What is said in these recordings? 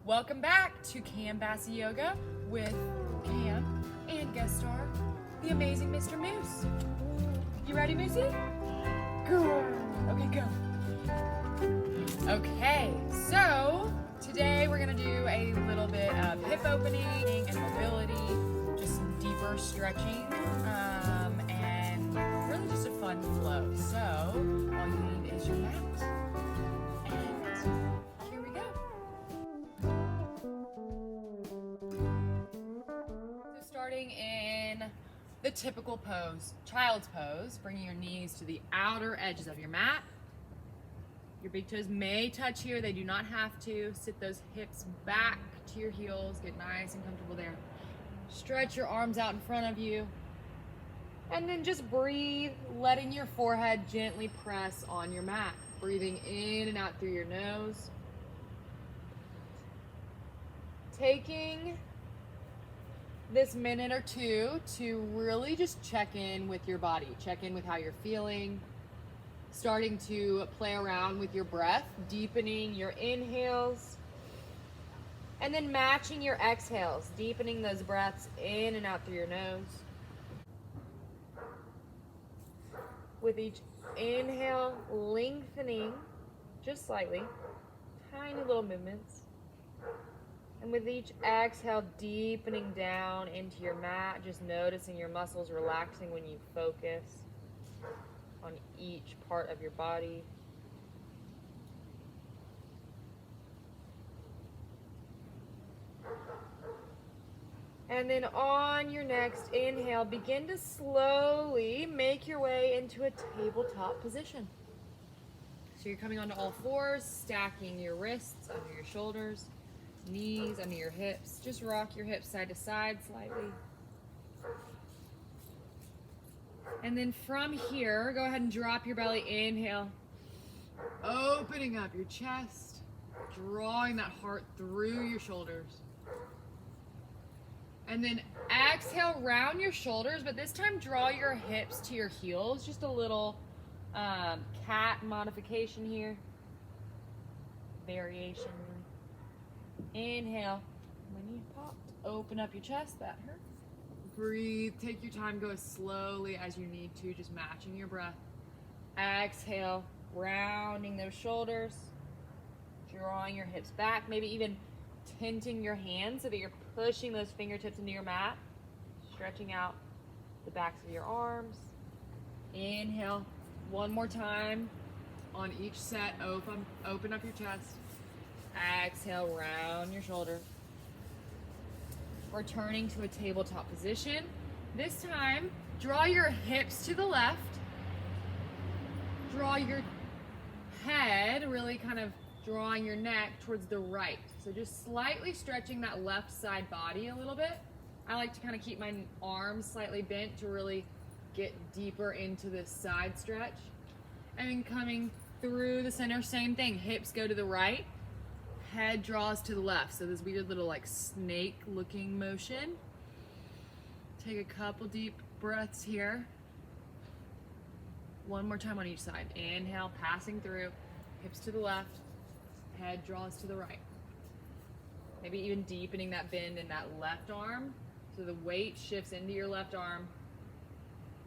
Welcome back to Cam Bassey Yoga with Cam and guest star, the amazing Mr. Moose. You ready, Moosey? Good. Okay, go. Okay, so today we're gonna do a little bit of hip opening and mobility, just some deeper stretching, and really just a fun flow. So all you need is your mat. Starting in the typical pose, child's pose, bringing your knees to the outer edges of your mat. Your big toes may touch here, they do not have to. Sit those hips back to your heels, get nice and comfortable there. Stretch your arms out in front of you. And then just breathe, letting your forehead gently press on your mat. Breathing in and out through your nose. Taking this minute or two to really just check in with your body, check in with how you're feeling, starting to play around with your breath, deepening your inhales, and then matching your exhales, deepening those breaths in and out through your nose. With each inhale, lengthening just slightly, tiny little movements. And with each exhale, deepening down into your mat, just noticing your muscles relaxing when you focus on each part of your body. And then on your next inhale, begin to slowly make your way into a tabletop position. So you're coming onto all fours, stacking your wrists under your shoulders, knees under your hips. Just rock your hips side to side slightly. And then from here, go ahead and drop your belly. Inhale, opening up your chest, drawing that heart through your shoulders. And then exhale, round your shoulders, but this time draw your hips to your heels. Just a little cat modification here. Variation. Inhale, when you popped, open up your chest, that hurt. Breathe, take your time, go as slowly as you need to, just matching your breath. Exhale, rounding those shoulders, drawing your hips back, maybe even tenting your hands so that you're pushing those fingertips into your mat, stretching out the backs of your arms. Inhale, one more time on each set, open up your chest. Exhale, round your shoulders. Returning to a tabletop position. This time, draw your hips to the left. Draw your head, really kind of drawing your neck towards the right. So just slightly stretching that left side body a little bit. I like to kind of keep my arms slightly bent to really get deeper into this side stretch. And then coming through the center, same thing. Hips go to the right. Head draws to the left, so this weird little like snake looking motion. Take a couple deep breaths here. One more time on each side. Inhale, passing through, hips to the left, head draws to the right. Maybe even deepening that bend in that left arm so the weight shifts into your left arm.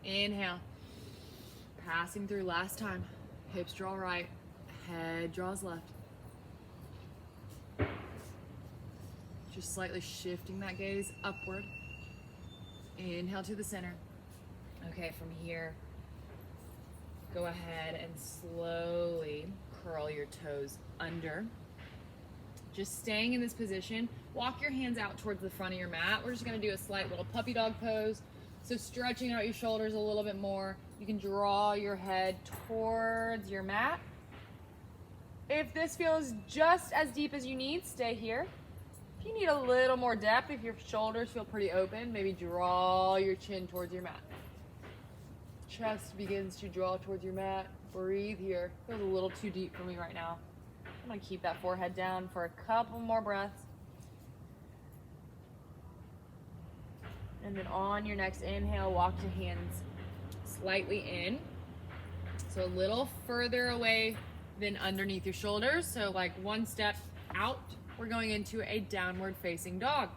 Inhale, passing through, last time. Hips draw right, head draws left. Just slightly shifting that gaze upward. Inhale to the center. Okay, from here, go ahead and slowly curl your toes under. Just staying in this position. Walk your hands out towards the front of your mat. We're just gonna do a slight little puppy dog pose. So stretching out your shoulders a little bit more. You can draw your head towards your mat. If this feels just as deep as you need, stay here. If you need a little more depth, if your shoulders feel pretty open, maybe draw your chin towards your mat. Chest begins to draw towards your mat. Breathe here. Feels a little too deep for me right now. I'm gonna keep that forehead down for a couple more breaths. And then on your next inhale, walk your hands slightly in. So a little further away than underneath your shoulders. So like one step out we're going into a downward facing dog.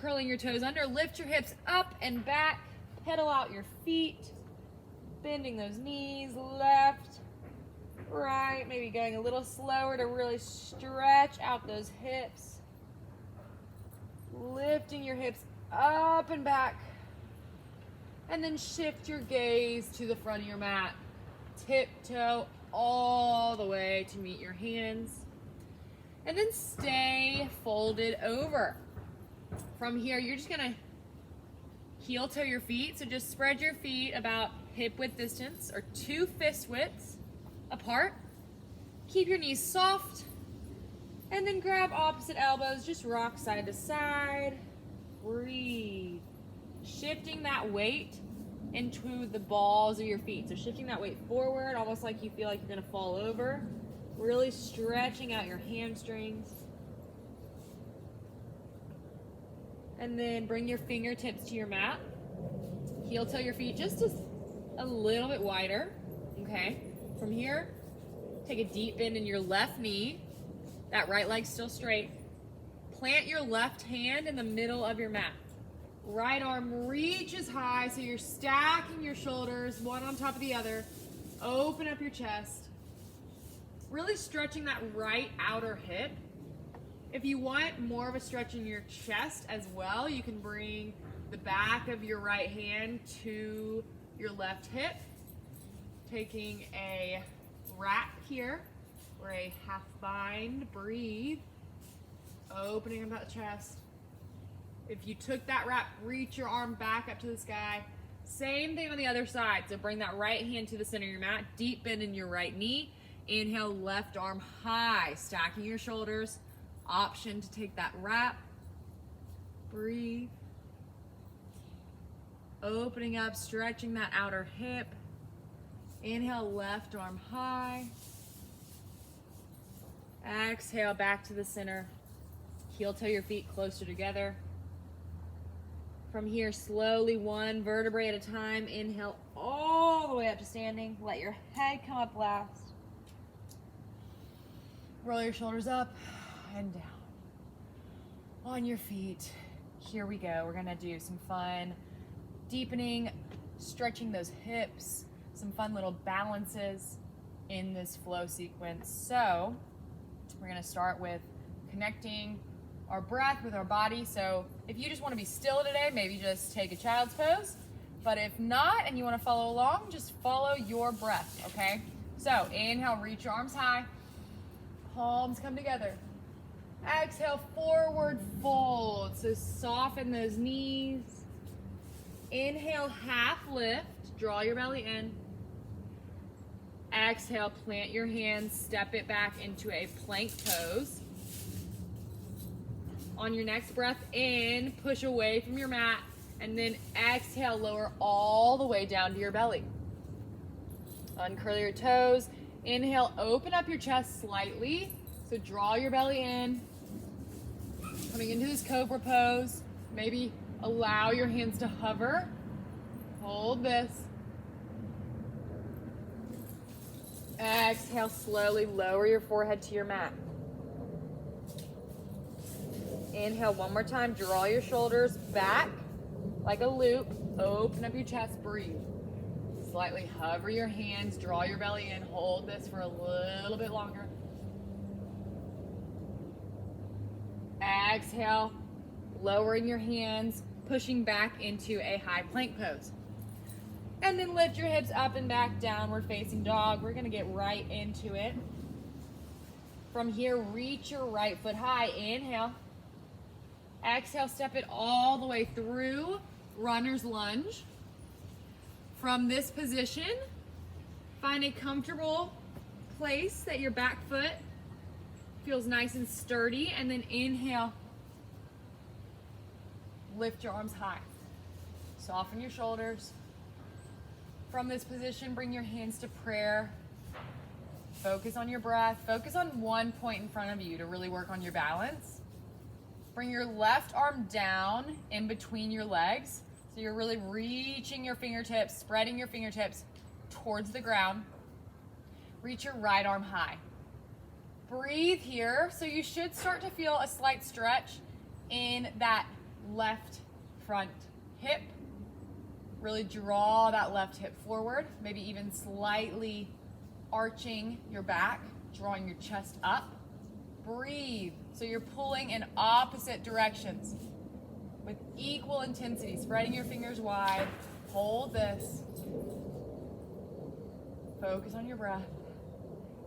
Curling your toes under, lift your hips up and back, pedal out your feet, bending those knees, left, right, maybe going a little slower to really stretch out those hips. Lifting your hips up and back. And then shift your gaze to the front of your mat. Tiptoe all the way to meet your hands. And then stay folded over. From here, you're just gonna heel toe your feet. So just spread your feet about hip width distance or 2 fist widths apart. Keep your knees soft. And then grab opposite elbows, just rock side to side. Breathe. Shifting that weight into the balls of your feet. So shifting that weight forward, almost like you feel like you're gonna fall over. Really stretching out your hamstrings. And then bring your fingertips to your mat. Heel toe your feet just a little bit wider, okay? From here, take a deep bend in your left knee. That right leg's still straight. Plant your left hand in the middle of your mat. Right arm reaches high, so you're stacking your shoulders, one on top of the other. Open up your chest. Really stretching that right outer hip. If you want more of a stretch in your chest as well, you can bring the back of your right hand to your left hip. Taking a wrap here, or a half bind, breathe. Opening up that chest. If you took that wrap, reach your arm back up to the sky. Same thing on the other side. So bring that right hand to the center of your mat. Deep bend in your right knee. Inhale, left arm high. Stacking your shoulders. Option to take that wrap. Breathe. Opening up, stretching that outer hip. Inhale, left arm high. Exhale, back to the center. Heel toe your feet closer together. From here, slowly, one vertebrae at a time. Inhale all the way up to standing. Let your head come up last. Roll your shoulders up and down. On your feet. Here we go. We're gonna do some fun deepening, stretching those hips, some fun little balances in this flow sequence. So we're gonna start with connecting our breath with our body. So if you just want to be still today, maybe just take a child's pose. But if not, and you want to follow along, just follow your breath, okay? So inhale, reach your arms high. Palms come together. Exhale, forward fold. So soften those knees. Inhale, half lift. Draw your belly in. Exhale, plant your hands, step it back into a plank pose. On your next breath in, push away from your mat, and then exhale, lower all the way down to your belly. Uncurl your toes. Inhale, open up your chest slightly. So draw your belly in. Coming into this cobra pose. Maybe allow your hands to hover. Hold this. Exhale, slowly lower your forehead to your mat. Inhale one more time, draw your shoulders back like a loop. Open up your chest, breathe. Slightly hover your hands, draw your belly in, hold this for a little bit longer. Exhale, lowering your hands, pushing back into a high plank pose. And then lift your hips up and back, downward facing dog. We're gonna get right into it. From here, reach your right foot high, inhale. Exhale, step it all the way through, runner's lunge. From this position, find a comfortable place that your back foot feels nice and sturdy, and then inhale. Lift your arms high. Soften your shoulders. From this position, bring your hands to prayer. Focus on your breath. Focus on one point in front of you to really work on your balance. Bring your left arm down in between your legs. So you're really reaching your fingertips, spreading your fingertips towards the ground. Reach your right arm high. breathe here. So you should start to feel a slight stretch in that left front hip. Really draw that left hip forward, maybe even slightly arching your back, drawing your chest up. Breathe. So you're pulling in opposite directions with equal intensity, spreading your fingers wide. Hold this. Focus on your breath.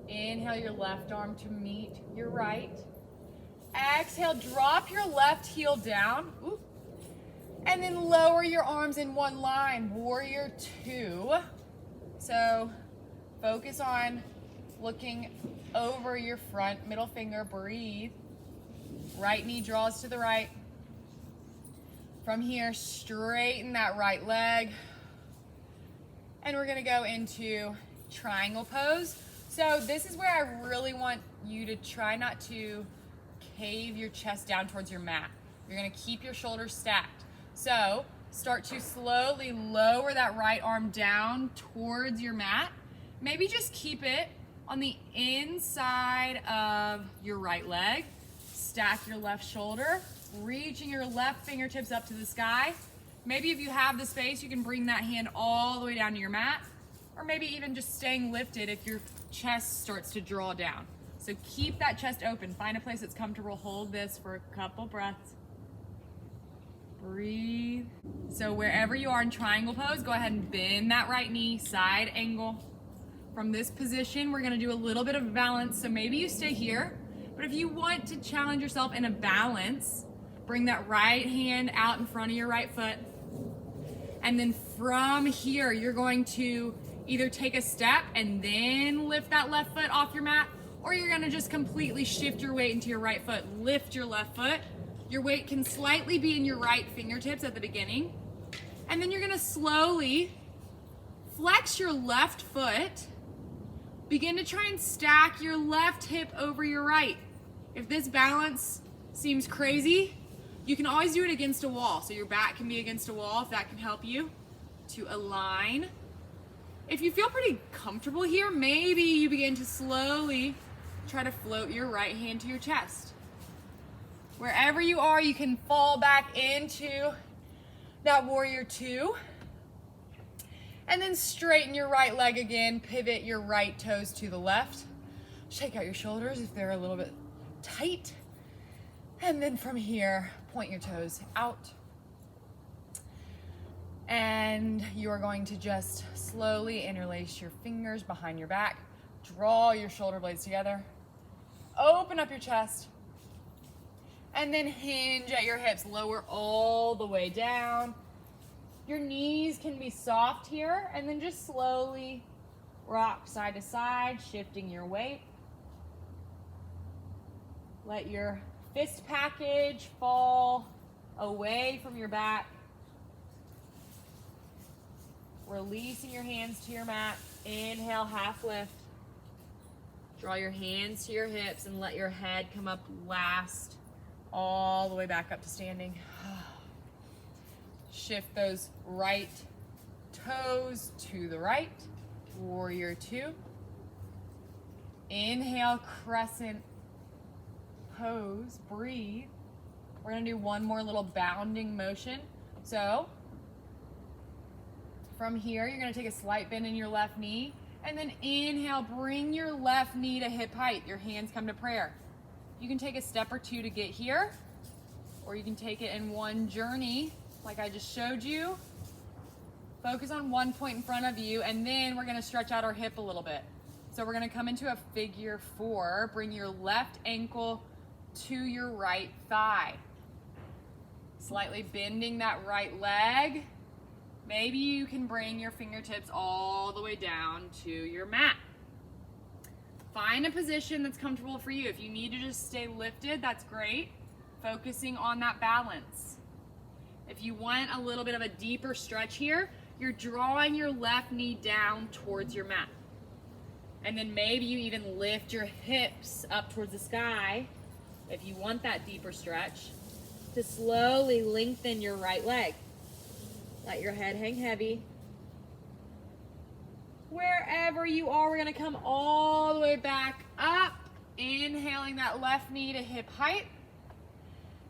Inhale your left arm to meet your right. Exhale, drop your left heel down. Ooh. And then lower your arms in one line, warrior two. So focus on looking over your front middle finger, breathe. Right knee draws to the right. From here, straighten that right leg. And we're gonna go into triangle pose. So this is where I really want you to try not to cave your chest down towards your mat. You're gonna keep your shoulders stacked. So start to slowly lower that right arm down towards your mat. Maybe just keep it on the inside of your right leg. Stack your left shoulder, reaching your left fingertips up to the sky. Maybe if you have the space, you can bring that hand all the way down to your mat, or maybe even just staying lifted if your chest starts to draw down. So keep that chest open. Find a place that's comfortable. Hold this for a couple breaths. Breathe. So wherever you are in triangle pose, go ahead and bend that right knee, side angle. From this position, we're gonna do a little bit of balance. So maybe you stay here, but if you want to challenge yourself in a balance, bring that right hand out in front of your right foot. And then from here, you're going to either take a step and then lift that left foot off your mat, or you're gonna just completely shift your weight into your right foot. Lift your left foot. Your weight can slightly be in your right fingertips at the beginning. And then you're gonna slowly flex your left foot. Begin to try and stack your left hip over your right. If this balance seems crazy, you can always do it against a wall. So your back can be against a wall if that can help you to align. If you feel pretty comfortable here, maybe you begin to slowly try to float your right hand to your chest. Wherever you are, you can fall back into that warrior two. And then straighten your right leg again, pivot your right toes to the left. Shake out your shoulders if they're a little bit tight. And then from here, point your toes out. And you're going to just slowly interlace your fingers behind your back. Draw your shoulder blades together. Open up your chest. And then hinge at your hips. Lower all the way down. Your knees can be soft here. And then just slowly rock side to side, shifting your weight. Let your fist package fall away from your back. Releasing your hands to your mat. Inhale, half lift. Draw your hands to your hips and let your head come up last, all the way back up to standing. Shift those right toes to the right. Warrior two. Inhale, crescent pose. Breathe. We're gonna do one more little bounding motion. So from here, you're gonna take a slight bend in your left knee, and then inhale, bring your left knee to hip height. Your hands come to prayer. You can take a step or two to get here, or you can take it in one journey, like I just showed you. Focus on one point in front of you, and then we're gonna stretch out our hip a little bit. So we're gonna come into a figure four. Bring your left ankle to your right thigh. Slightly bending that right leg. Maybe you can bring your fingertips all the way down to your mat. Find a position that's comfortable for you. If you need to just stay lifted, that's great. Focusing on that balance. If you want a little bit of a deeper stretch here, you're drawing your left knee down towards your mat. And then maybe you even lift your hips up towards the sky, if you want that deeper stretch, to slowly lengthen your right leg. Let your head hang heavy. Wherever you are, we're gonna come all the way back up Inhaling that left knee to hip height.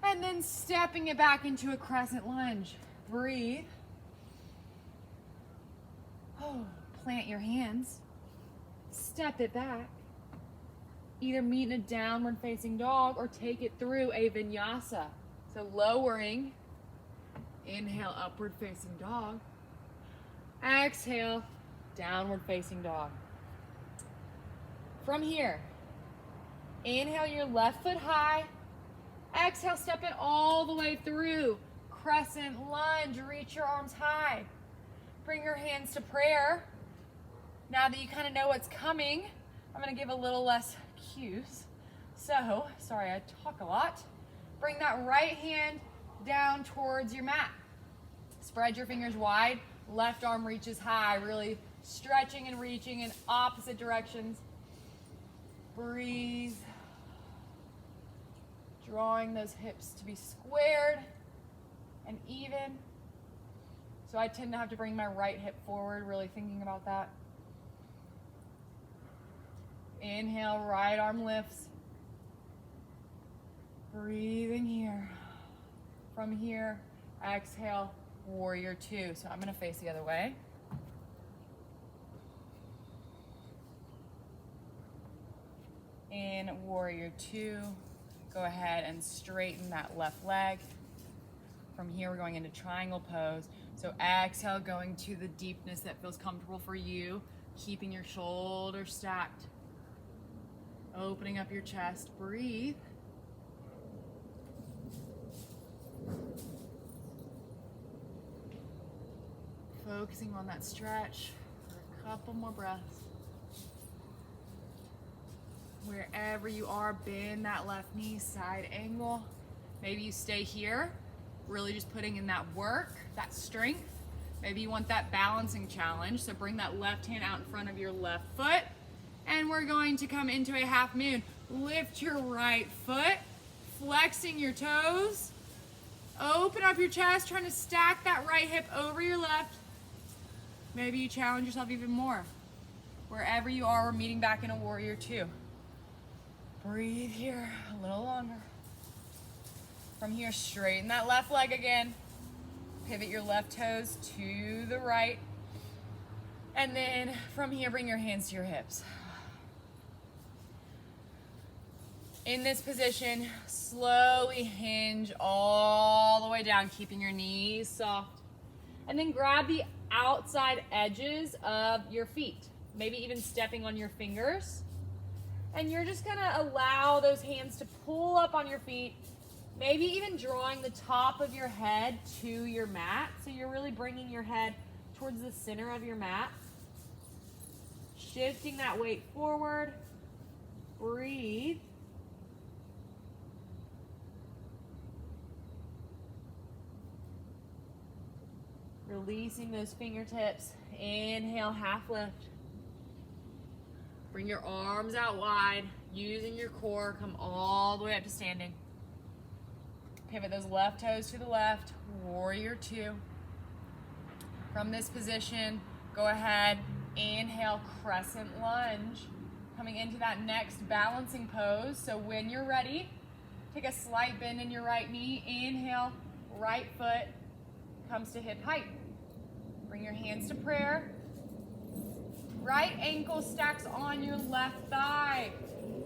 And then stepping it back into a crescent lunge. Breathe. Oh, plant your hands. Step it back. Either meet in a downward facing dog or take it through a vinyasa. So lowering. Inhale, upward facing dog. Exhale, downward facing dog. From here, inhale your left foot high. Exhale, step it all the way through. Crescent lunge, reach your arms high. Bring your hands to prayer. Now that you kind of know what's coming, I'm going to give a little less cues. So, sorry, I talk a lot. Bring that right hand down towards your mat. Spread your fingers wide. Left arm reaches high, really stretching and reaching in opposite directions. Breathe. Drawing those hips to be squared and even. So I tend to have to bring my right hip forward, really thinking about that. Inhale, right arm lifts. Breathing here. From here, exhale, warrior two. So I'm going to face the other way. In warrior two, go ahead and straighten that left leg. From here, we're going into triangle pose. So exhale, going to the deepness that feels comfortable for you, keeping your shoulders stacked. Opening up your chest, breathe. Focusing on that stretch for a couple more breaths. Wherever you are, bend that left knee, side angle. Maybe you stay here, really just putting in that work, that strength. Maybe you want that balancing challenge, so bring that left hand out in front of your left foot. And we're going to come into a half moon. Lift your right foot, flexing your toes. Open up your chest, trying to stack that right hip over your left. Maybe you challenge yourself even more. Wherever you are, we're meeting back in a warrior two. Breathe here a little longer. From here, straighten that left leg again. Pivot your left toes to the right. And then from here, bring your hands to your hips. In this position, slowly hinge all the way down, keeping your knees soft. And then grab the outside edges of your feet, maybe even stepping on your fingers. And you're just gonna allow those hands to pull up on your feet, maybe even drawing the top of your head to your mat. So you're really bringing your head towards the center of your mat. Shifting that weight forward. Breathe. Releasing those fingertips. Inhale, half lift. Bring your arms out wide. Using your core, come all the way up to standing. Pivot those left toes to the left. Warrior two. From this position, go ahead. Inhale, crescent lunge. Coming into that next balancing pose. So when you're ready, take a slight bend in your right knee. Inhale, right foot comes to hip height. Bring your hands to prayer. Right ankle stacks on your left thigh.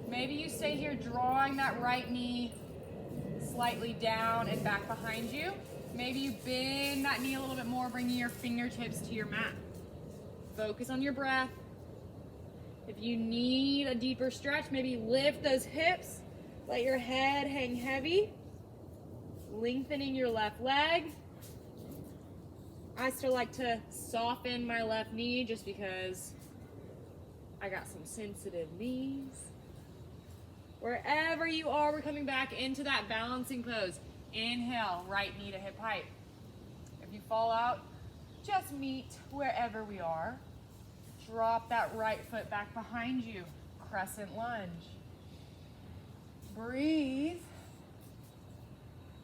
Maybe you stay here drawing that right knee slightly down and back behind you. Maybe you bend that knee a little bit more, bringing your fingertips to your mat. Focus on your breath. If you need a deeper stretch, maybe lift those hips. Let your head hang heavy. Lengthening your left leg. I still like to soften my left knee just because I got some sensitive knees. Wherever you are, we're coming back into that balancing pose. Inhale, right knee to hip height. If you fall out, just meet wherever we are. Drop that right foot back behind you. Crescent lunge. Breathe.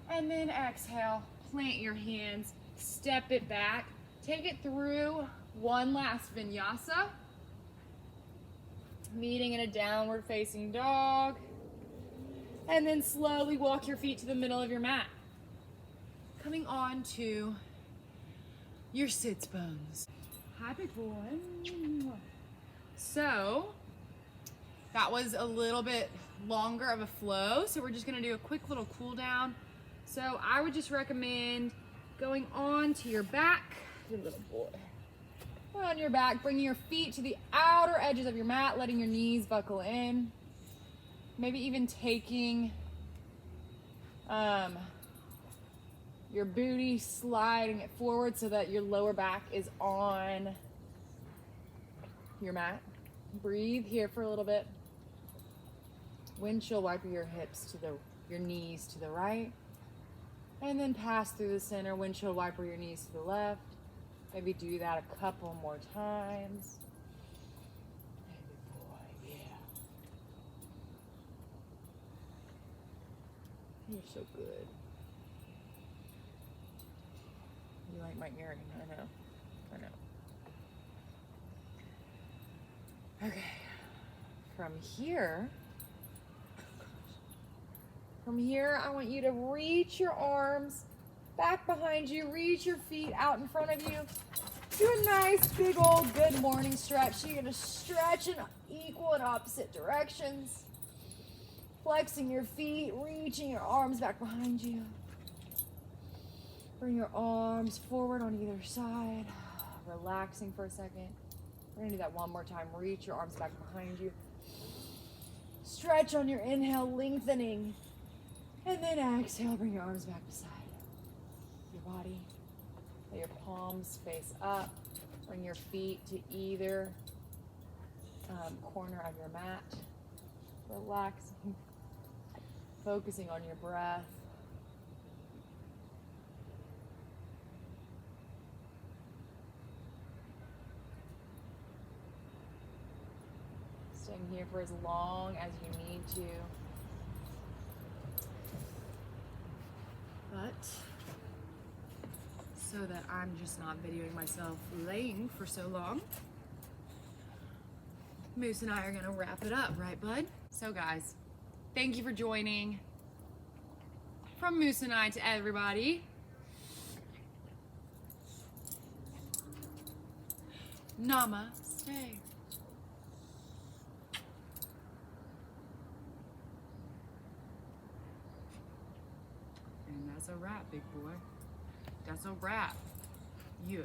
And then exhale, plant your hands, step it back. Take it through one last vinyasa. meeting in a downward facing dog. And then slowly walk your feet to the middle of your mat. Coming on to your sits bones. Hi, big boy. So, that was a little bit longer of a flow, so we're just gonna do a quick little cool down. So I would just recommend going on to your back. Good little boy. On your back, bringing your feet to the outer edges of your mat, letting your knees buckle in. Maybe even taking your booty, sliding it forward so that your lower back is on your mat. Breathe here for a little bit. Windshield wiper your hips to your knees to the right. And then pass through the center, windshield wiper your knees to the left. Maybe do that a couple more times. Good boy, yeah. You're so good. You like my earring, I know. Okay, from here, I want you to reach your arms back behind you, reach your feet out in front of you. Do a nice big old good morning stretch. So you're gonna stretch in equal and opposite directions. Flexing your feet, reaching your arms back behind you. Bring your arms forward on either side. Relaxing for a second. We're gonna do that one more time. Reach your arms back behind you. Stretch on your inhale, lengthening. And then exhale, bring your arms back beside your body. Let your palms face up. Bring your feet to either corner of your mat. Relaxing. Focusing on your breath. Staying here for as long as you need to. But so that I'm just not videoing myself laying for so long, Moose and I are gonna wrap it up, right, bud? So guys, thank you for joining. From Moose and I to everybody, namaste. And that's a wrap, big boy. That's a wrap. Yeah.